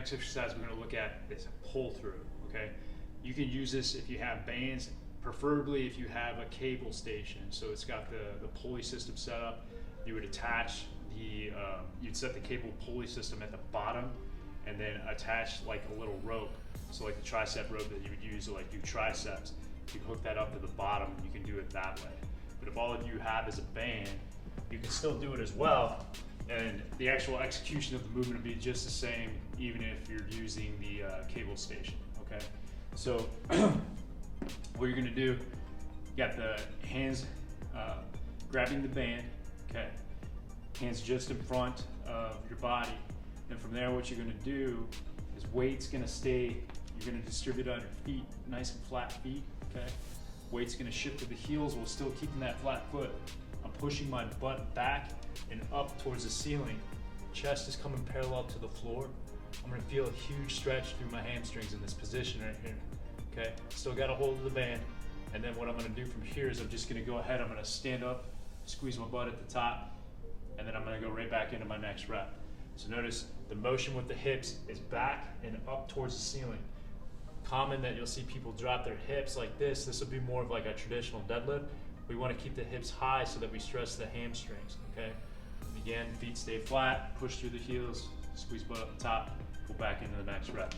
Next exercise we're going to look at is pull through. Okay, you can use this if you have bands, preferably if you have a cable station. So it's got the pulley system set up. You would attach the you'd set the cable pulley system at the bottom, and then attach like a little rope. So like the tricep rope that you would use to like do triceps, you hook that up to the bottom, and you can do it that way. But if all you have is a band, you can still do it as well. And the actual execution of the movement will be just the same, even if you're using the cable station, okay? So what you're gonna do, you got the hands grabbing the band, okay? Hands just in front of your body. Then from there, what you're gonna do is weight's gonna stay, you're gonna distribute on your feet, nice and flat feet, okay? Weight's gonna shift to the heels while still keeping that flat foot. I'm pushing my butt back and up towards the ceiling. Chest is coming parallel to the floor. I'm gonna feel a huge stretch through my hamstrings in this position right here. Okay, still got a hold of the band. And then what I'm gonna do from here is I'm just gonna go ahead, I'm gonna stand up, squeeze my butt at the top, and then I'm gonna go right back into my next rep. So notice the motion with the hips is back and up towards the ceiling. Common that you'll see people drop their hips like this. This will be more of like a traditional deadlift. We want to keep the hips high so that we stress the hamstrings, okay? Again, feet stay flat, push through the heels, squeeze butt up the top, pull back into the next rep.